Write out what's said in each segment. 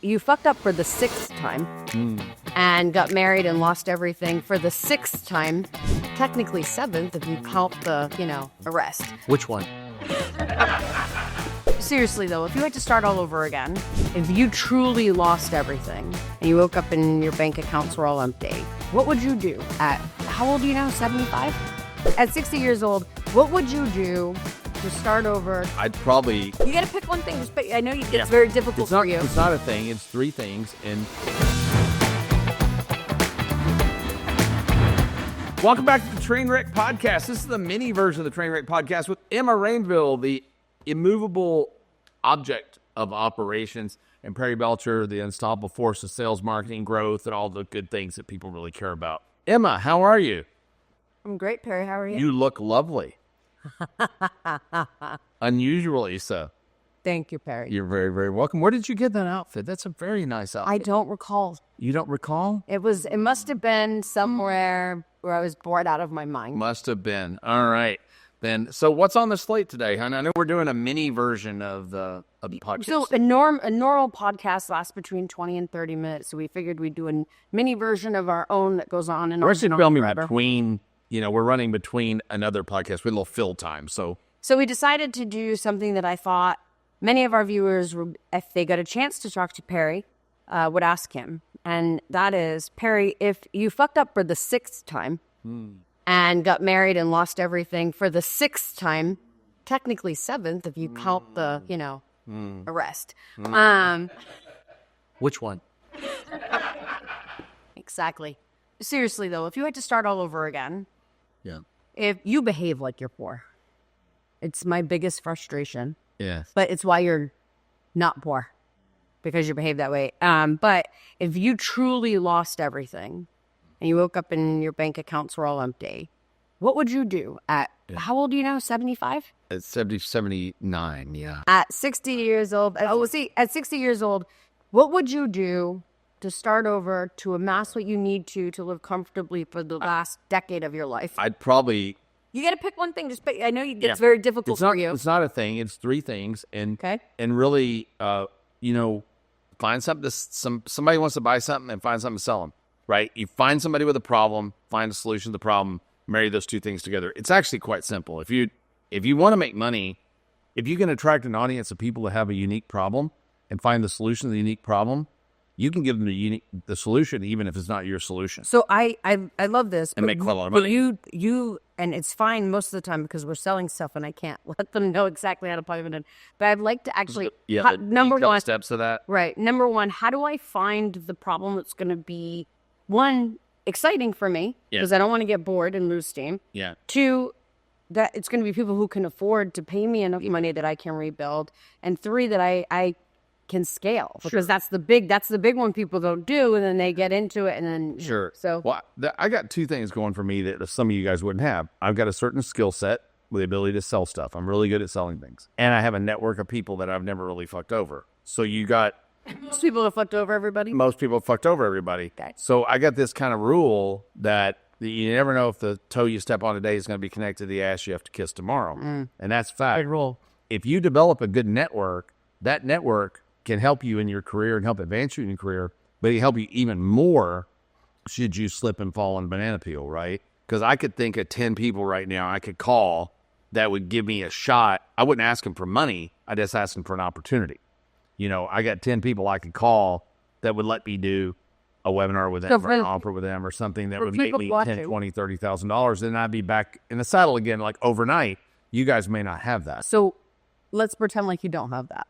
You fucked up for the 6th time and got married and lost everything for the 6th time. Technically 7th if you count the, arrest. Which one? Seriously though, if you had to start all over again, if you truly lost everything and you woke up and your bank accounts were all empty, what would you do at, how old are you now, 75? At 60 years old, what would you do to start over? I'd probably... You gotta pick one thing. I know it's very difficult for you. It's not a thing. It's three things. And welcome back to the Trainwreck Podcast. This is the mini version of the Trainwreck Podcast with Emma Rainville, the immovable object of operations, and Perry Belcher, the unstoppable force of sales, marketing, growth, and all the good things that people really care about. Emma, how are you? I'm great, Perry. How are you? You look lovely. Unusually so. Thank you, Perry. You're very, very welcome. Where did you get that outfit? That's a very nice outfit. I don't recall. You don't recall? It must have been somewhere where I was bored out of my mind. Must have been. All right. Then, so what's on the slate today, hon? I know we're doing a mini version of the podcast. So a normal podcast lasts between 20 and 30 minutes. So we figured we'd do a mini version of our own that goes on and on. We're actually filming between, we're running between another podcast with a little fill time. So we decided to do something that I thought many of our viewers, if they got a chance to talk to Perry, would ask him. And that is, Perry, if you fucked up for the 6th time and got married and lost everything for the 6th time, technically 7th if you count the, arrest. which one? Exactly. Seriously, though, if you had to start all over again, if you behave like you're poor, it's my biggest frustration. Yeah. But it's why you're not poor, because you behave that way. But if you truly lost everything and you woke up and your bank accounts were all empty, what would you do at, how old are you now, 75? At 79, yeah. At 60 years old, at 60 years old, what would you do to start over, to amass what you need to live comfortably for the last decade of your life? I'd probably... You got to pick one thing. I know it's very difficult for you. It's not a thing. It's three things. And really, find something. Somebody wants to buy something and find something to sell them, right? You find somebody with a problem, find a solution to the problem, marry those two things together. It's actually quite simple. If you want to make money, if you can attract an audience of people that have a unique problem and find the solution to the unique problem, you can give them the solution, even if it's not your solution. So I love this. And make quite a lot of money. But you, and it's fine most of the time because we're selling stuff and I can't let them know exactly how to plug it in. But I'd like to actually, number one, steps to that. Right. Number one, how do I find the problem that's going to be, one, exciting for me, because I don't want to get bored and lose steam. Yeah. Two, that it's going to be people who can afford to pay me enough money that I can rebuild. And three, that I can scale, because that's the big one people don't do, and then they get into it, and then I got two things going for me that some of you guys wouldn't have. I've got a certain skill set with the ability to sell stuff. I'm really good at selling things, and I have a network of people that I've never really fucked over. So you got most people have fucked over everybody. Most people have fucked over everybody. Okay. So I got this kind of rule that you never know if the toe you step on today is going to be connected to the ass you have to kiss tomorrow, and that's fact. Good rule. If you develop a good network, that network can help you in your career and help advance you in your career, but it can help you even more should you slip and fall on a banana peel, right? Because I could think of 10 people right now I could call that would give me a shot. I wouldn't ask them for money. I just ask them for an opportunity. I got 10 people I could call that would let me do a webinar with them or an offer with them or something that would make me $10,000, $20,000, $30,000. And I'd be back in the saddle again like overnight. You guys may not have that. So let's pretend like you don't have that.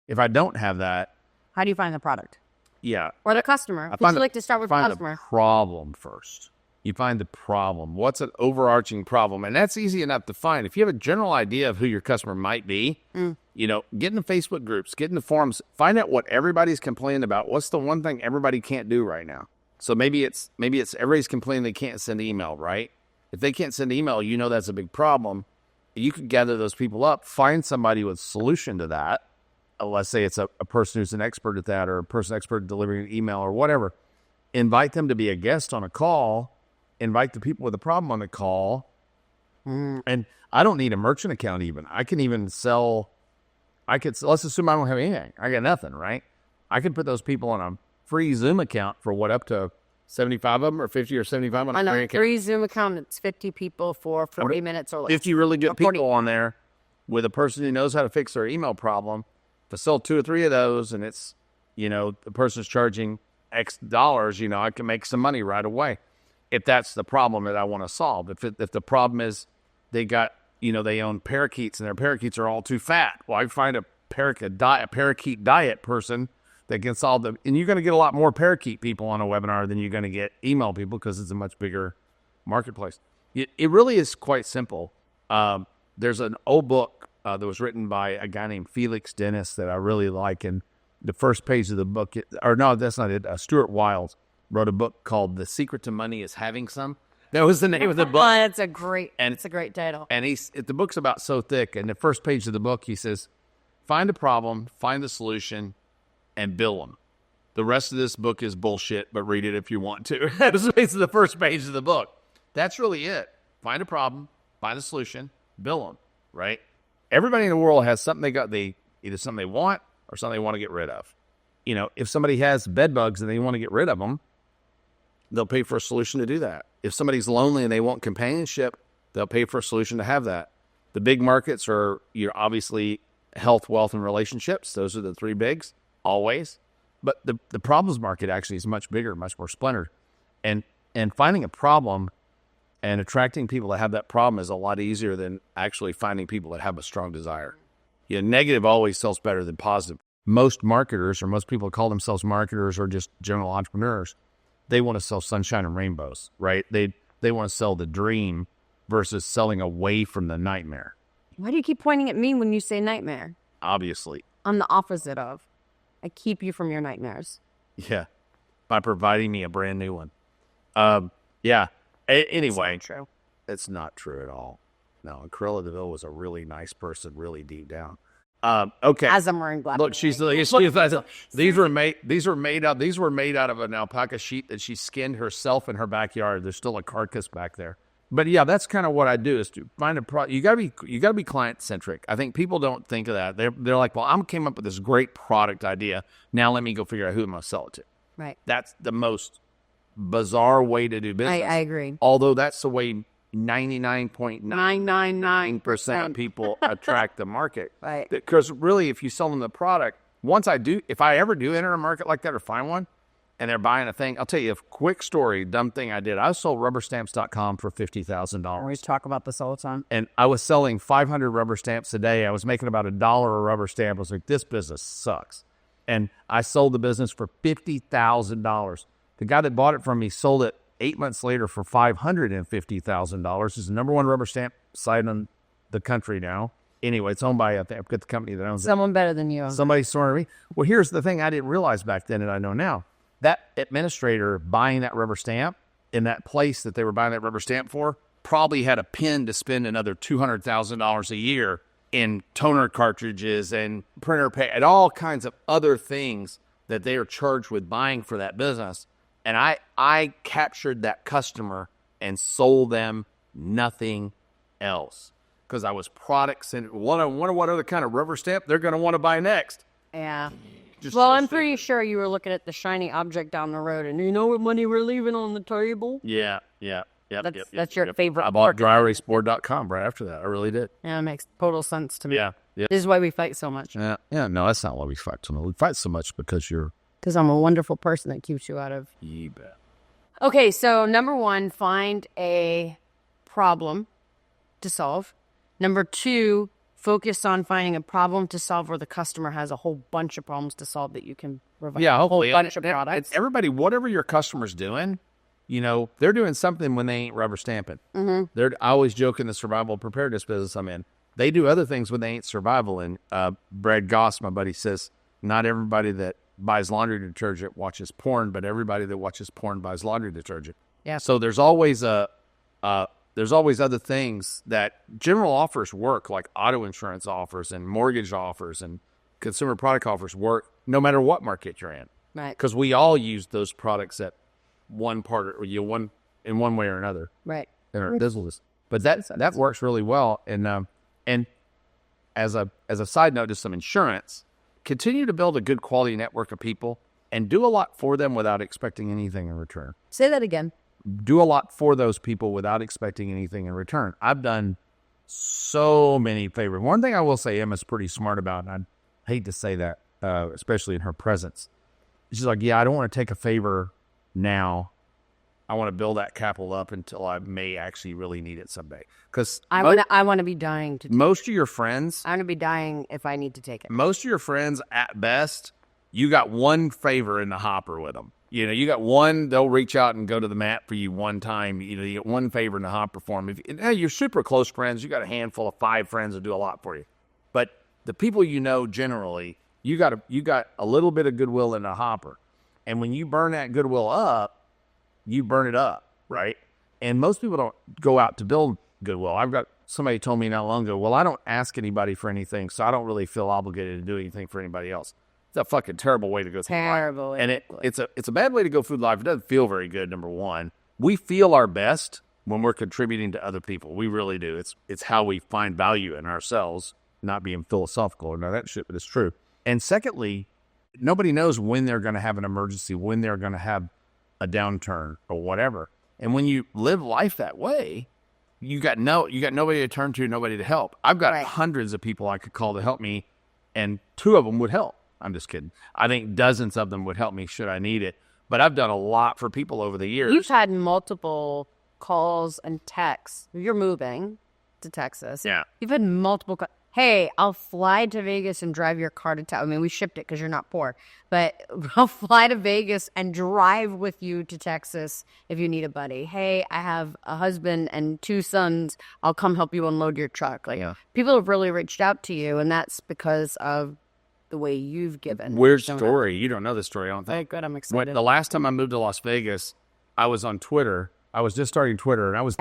If I don't have that, how do you find the product? Yeah. Or the customer? Would you like to start with the customer? Find the problem first. You find the problem. What's an overarching problem? And that's easy enough to find. If you have a general idea of who your customer might be, get in the Facebook groups, get in the forums, find out what everybody's complaining about. What's the one thing everybody can't do right now? So maybe it's everybody's complaining they can't send email, right? If they can't send email, that's a big problem. You could gather those people up, find somebody with a solution to that. Let's say it's a person who's an expert at that, or a person expert at delivering an email or whatever. Invite them to be a guest on a call. Invite the people with a problem on the call. And I don't need a merchant account even. I can even sell. Let's assume I don't have anything. I got nothing, right? I could put those people on a free Zoom account for up to 75 of them or 50 or 75 on a free account. Free Zoom account, it's 50 people for 40 minutes or less. 50 really good people on there with a person who knows how to fix their email problem. If I sell 2 or 3 of those and it's, the person's charging X dollars, I can make some money right away. If that's the problem that I want to solve. If the problem is they got, they own parakeets and their parakeets are all too fat. Well, I find a parakeet diet person that can solve them. And you're going to get a lot more parakeet people on a webinar than you're going to get email people because it's a much bigger marketplace. It really is quite simple. There's an old book that was written by a guy named Felix Dennis that I really like. And the first page of the book, that's not it. Stuart Wiles wrote a book called The Secret to Money is Having Some. That was the name of the book. It's a great title. And the book's about so thick. And the first page of the book, he says, find a problem, find the solution, and bill them. The rest of this book is bullshit, but read it if you want to. That's the first page of the book. That's really it. Find a problem, find a solution, bill them, right? Everybody in the world has something either something they want or something they want to get rid of. If somebody has bed bugs and they want to get rid of them, they'll pay for a solution to do that. If somebody's lonely and they want companionship, they'll pay for a solution to have that. The big markets are obviously health, wealth, and relationships. Those are the 3 bigs. Always. But the problems market actually is much bigger, much more splintered. And finding a problem and attracting people that have that problem is a lot easier than actually finding people that have a strong desire. Negative always sells better than positive. Most marketers, or most people who call themselves marketers or just general entrepreneurs, they want to sell sunshine and rainbows, right? They want to sell the dream versus selling away from the nightmare. Why do you keep pointing at me when you say nightmare? Obviously. I'm the opposite of. I keep you from your nightmares. Yeah, by providing me a brand new one. Yeah. Anyway, it's not true. It's not true at all. No, Cruella DeVille was a really nice person, really deep down. Okay. As I'm wearing black. Look, these were made out of an alpaca sheet that she skinned herself in her backyard. There's still a carcass back there. But yeah, that's kind of what I do is to find a you gotta be client centric. I think people don't think of that. They're like, well, I came up with this great product idea. Now let me go figure out who I'm gonna sell it to. Right. That's the most bizarre way to do business. I agree. Although that's the way 99.999% of people attract the market. Right. Because really, if you sell them the product, if I ever do enter a market like that or find one, and they're buying a thing, I'll tell you a quick story, dumb thing I did. I sold rubberstamps.com for $50,000. I always talk about this all the time. And I was selling 500 rubber stamps a day. I was making about $1 a rubber stamp. I was like, this business sucks. And I sold the business for $50,000. The guy that bought it from me sold it 8 months later for $550,000. It's the number 1 rubber stamp site in the country now. Anyway, it's owned by, I've got the company that owns it. Someone better than you. Somebody smarter than me. Well, here's the thing I didn't realize back then that I know now. That administrator buying that rubber stamp in that place that they were buying that rubber stamp for probably had a pen to spend another $200,000 a year in toner cartridges and printer pay and all kinds of other things that they are charged with buying for that business. And I captured that customer and sold them nothing else because I was product centered. Wonder what other kind of rubber stamp they're going to want to buy next. Yeah. I'm pretty sure you were looking at the shiny object down the road, and you know what money we're leaving on the table? Yeah. That's your favorite. I bought dryeraseboard.com right after that. I really did. Yeah, it makes total sense to me. Yeah. This is why we fight so much. Yeah. No, that's not why we fight so much. We fight so much because I'm a wonderful person that keeps you out of. You bet. Okay, so number 1, find a problem to solve. Number 2, focus on finding a problem to solve where the customer has a whole bunch of problems to solve that you can provide a whole bunch of products. Everybody, whatever your customer's doing, they're doing something when they ain't rubber stamping. Mm-hmm. I always joke in the survival preparedness business I'm in. They do other things when they ain't survival. And Brad Goss, my buddy, says, not everybody that buys laundry detergent watches porn, but everybody that watches porn buys laundry detergent. Yeah. So there's always other things that general offers work, like auto insurance offers and mortgage offers and consumer product offers work no matter what market you're in. Right. Because we all use those products at one part or in one way or another. Right. In our business. But that works really well. And as a side note to some insurance, continue to build a good quality network of people and do a lot for them without expecting anything in return. Say that again. Do a lot for those people without expecting anything in return. I've done so many favors. One thing I will say Emma's pretty smart about, and I hate to say that, especially in her presence. She's like, yeah, I don't want to take a favor now. I want to build that capital up until I may actually really need it someday. Because I want to be dying to. Most of your friends, I'm going to be dying if I need to take it. Most of your friends, at best, you got one favor in the hopper with them. You know, you got one. They'll reach out and go to the mat for you one time. You know, you get one favor in the hopper for them. If you're super close friends, you got a handful of 5 friends that do a lot for you. But the people you know generally, you got a little bit of goodwill in the hopper, and when you burn that goodwill up, you burn it up, right? And most people don't go out to build goodwill. I've got somebody told me not long ago, well, I don't ask anybody for anything, so I don't really feel obligated to do anything for anybody else. It's a fucking terrible way to go through life. Terrible. And it's a bad way to go through life. It doesn't feel very good, number one. We feel our best when we're contributing to other people. We really do. It's how we find value in ourselves, not being philosophical or none of that shit, but it's true. And secondly, nobody knows when they're going to have an emergency, when they're going to have a downturn or whatever. And when you live life that way, you got nobody to turn to, nobody to help. I've got hundreds of people I could call to help me, and 2 of them would help. I'm just kidding. I think dozens of them would help me should I need it. But I've done a lot for people over the years. You've had multiple calls and texts. You're moving to Texas. Yeah. You've had multiple hey, I'll fly to Vegas and drive your car to town. I mean, we shipped it because you're not poor. But I'll fly to Vegas and drive with you to Texas if you need a buddy. Hey, I have a husband and 2 sons. I'll come help you unload your truck. People have really reached out to you, and that's because of the way you've given. Weird story. You don't know this story, I don't think. Hey, good. I'm excited. The last time I moved to Las Vegas, I was on Twitter. I was just starting Twitter, and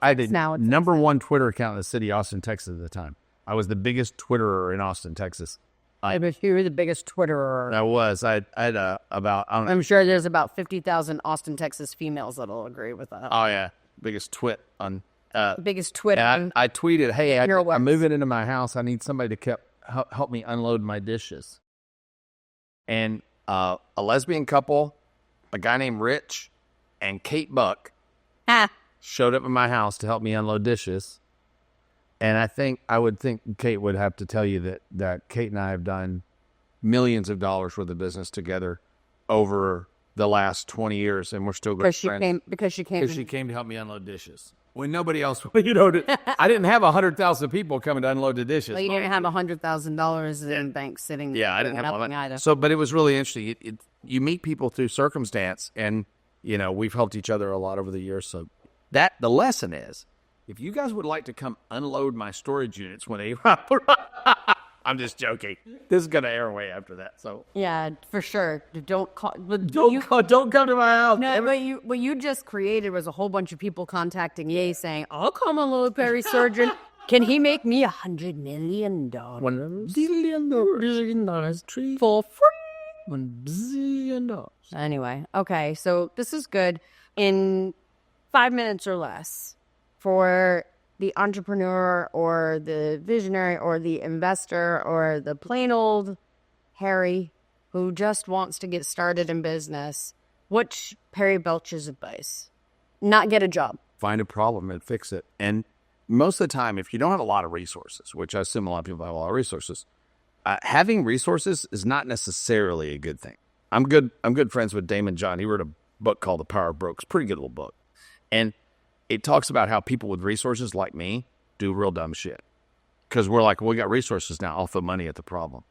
I did number 1 Twitter account in the city of Austin, Texas at the time. I was the biggest Twitterer in Austin, Texas. You were the biggest Twitterer. I was. I had about... I'm sure there's about 50,000 Austin, Texas females that'll agree with that. Oh, yeah. Biggest twit on... biggest twit. I tweeted, hey, I'm moving into my house. I need somebody to help me unload my dishes. And a lesbian couple, a guy named Rich, and Kate Buck showed up at my house to help me unload dishes. And I would think Kate would have to tell you that Kate and I have done millions of dollars worth of business together over the last 20 years, and we're still great friends. Because she came to help me unload dishes. When nobody else, I didn't have 100,000 people coming to unload the dishes. Well, you didn't have $100,000 in bank sitting there. Yeah, I didn't have nothing either. So, but it was really interesting. You meet people through circumstance, and we've helped each other a lot over the years. So the lesson is, if you guys would like to come unload my storage units when they I'm just joking. This is gonna air away after that. So yeah, for sure. Don't come to my house. No, what you just created was a whole bunch of people contacting Ye saying, "I'll come unload Perry Surgeon. Can he make me $100 million? $1 billion for free? $1 billion." Anyway, okay, so this is good. In 5 minutes or less, for the entrepreneur or the visionary or the investor or the plain old Harry who just wants to get started in business, what's Perry Belcher's advice? Not get a job. Find a problem and fix it. And most of the time, if you don't have a lot of resources, which I assume a lot of people have a lot of resources, having resources is not necessarily a good thing. I'm good friends with Damon John. He wrote a book called The Power of Broke. It's a pretty good little book. And it talks about how people with resources like me do real dumb shit. Because we're like, well, we got resources now. I'll throw money at the problem.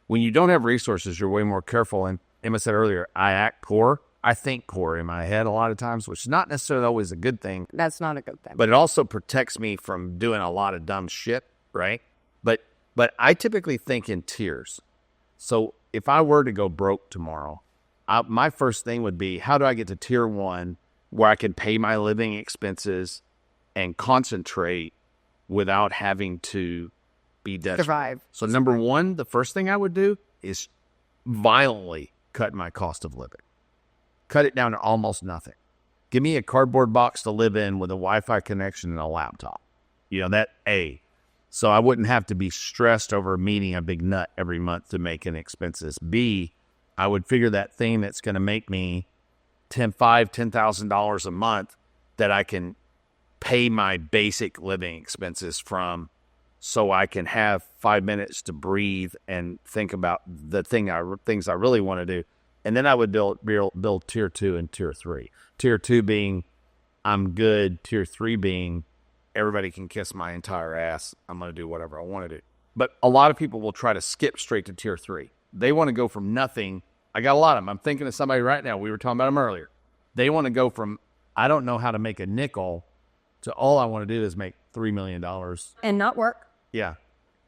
When you don't have resources, you're way more careful. And Emma said earlier, I act poor. I think poor in my head a lot of times, which is not necessarily always a good thing. That's not a good thing. But it also protects me from doing a lot of dumb shit, right? But I typically think in tiers. So if I were to go broke tomorrow, my first thing would be, how do I get to tier 1 where I can pay my living expenses and concentrate without having to be desperate? Survive. So number 1, the first thing I would do is violently cut my cost of living. Cut it down to almost nothing. Give me a cardboard box to live in with a Wi-Fi connection and a laptop. That A. So I wouldn't have to be stressed over meeting a big nut every month to make any expenses. B, I would figure that thing that's going to make me $10,000 a month that I can pay my basic living expenses from, so I can have 5 minutes to breathe and think about the things I really want to do. And then I would build tier 2 and tier 3. Tier 2 being I'm good. Tier 3 being everybody can kiss my entire ass. I'm going to do whatever I want to do. But a lot of people will try to skip straight to tier 3. They want to go from nothing. I got a lot of them. I'm thinking of somebody right now. We were talking about them earlier. They want to go from I don't know how to make a nickel to all I want to do is make $3 million. And not work. Yeah.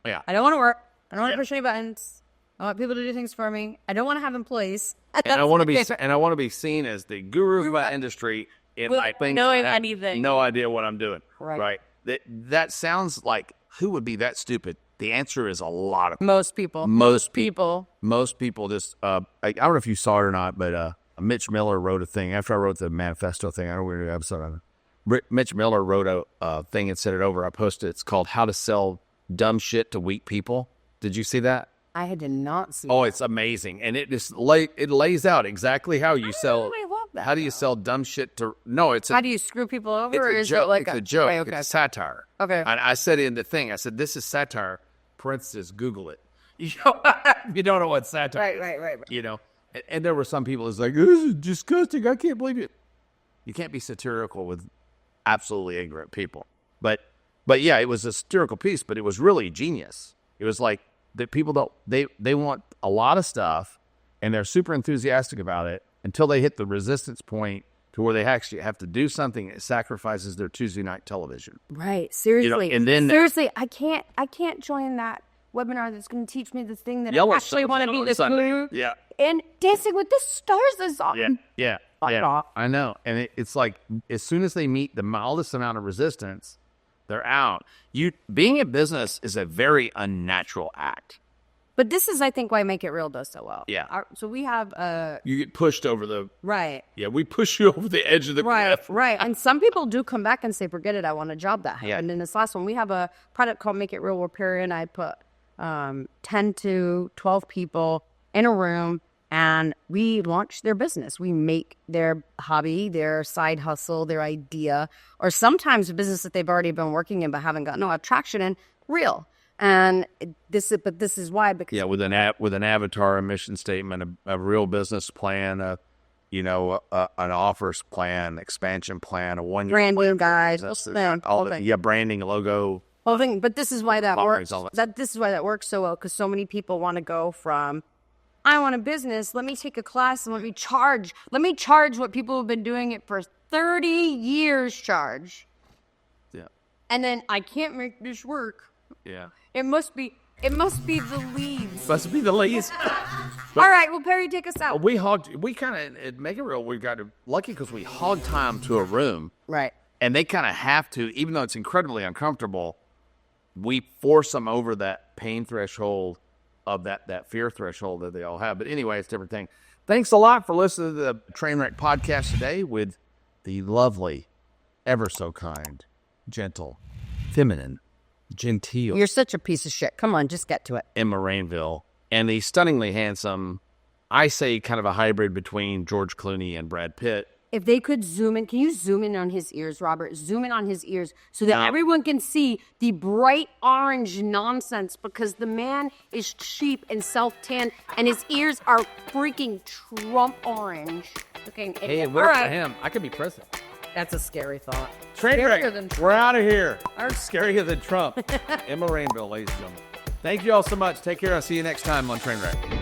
Yeah. I don't want to work. I don't want to push any buttons. I want people to do things for me. I don't want to have employees. And I want to be seen as the guru of my industry. I think knowing anything. No idea what I'm doing. Right. That sounds like, who would be that stupid? The answer is a lot of most people. Most people just, I don't know if you saw it or not, but Mitch Miller wrote a thing after I wrote the manifesto thing. I don't know what episode on it. Mitch Miller wrote a thing and sent it over. I posted it. It's called How to Sell Dumb Shit to Weak People. Did you see that? I did not see Oh, that. It's amazing. And it just it lays out exactly how you sell. I love that. How do you sell dumb shit to... No, it's how do you screw people over? It's or a is joke. It like it's a joke. Right, okay. It's satire. Okay. And I said in the thing, I said, this is satire, parenthesis, Google it. You don't know what satire is. Right. You know? And there were some people who's like, this is disgusting. I can't believe it. You can't be satirical with absolutely ignorant people. But yeah, it was a satirical piece, but it was really genius. It was like, that people don't, they want a lot of stuff and they're super enthusiastic about it until they hit the resistance point to where they actually have to do something that sacrifices their Tuesday night television. Right. Seriously. And then seriously, I can't join that webinar that's going to teach me the thing that I actually want to be this guru. Yeah. And Dancing with the Stars is on. Yeah. I know. And it's like, as soon as they meet the mildest amount of resistance, they're out. Being in business is a very unnatural act. But this is, I think, why Make It Real does so well. Yeah. So we have you get pushed over the... Right. Yeah, we push you over the edge of the cliff. Right. And some people do come back and say, forget it, I want a job that happened. Yeah. In this last one, we have a product called Make It Real where Perry and I put 10 to 12 people in a room and we launch their business. We make their hobby, their side hustle, their idea, or sometimes a business that they've already been working in but haven't got no traction in, real. And this is why, because with an avatar, a mission statement, a real business plan, an offers plan, expansion plan, a 1 year branding guide, branding, logo. Whole thing. But this is why that works. This is why that works so well, because so many people want to go from, I want a business, let me take a class and let me charge what people have been doing it for 30 years charge. Yeah. And then I can't make this work. Yeah. It must be the leads. Must be the leads. All right, well, Perry, take us out. We kind of, Make It Real, we got lucky because we hog time to a room. Right. And they kind of have to, even though it's incredibly uncomfortable, we force them over that pain threshold of that fear threshold that they all have. But anyway, it's a different thing. Thanks a lot for listening to the Trainwreck podcast today with the lovely, ever so kind, gentle, feminine, genteel. You're such a piece of shit. Come on, just get to it. Emma Rainville. And the stunningly handsome, I say kind of a hybrid between George Clooney and Brad Pitt. If they could zoom in, can you zoom in on his ears, Robert? Zoom in on his ears so that everyone can see the bright orange nonsense, because the man is cheap and self-tanned and his ears are freaking Trump orange. Okay, hey, it works for him. I could be president. That's a scary thought. Trainwreck, we're out of here. Scarier than Trump. Emma Rainville, ladies and gentlemen. Thank you all so much. Take care. I'll see you next time on Trainwreck.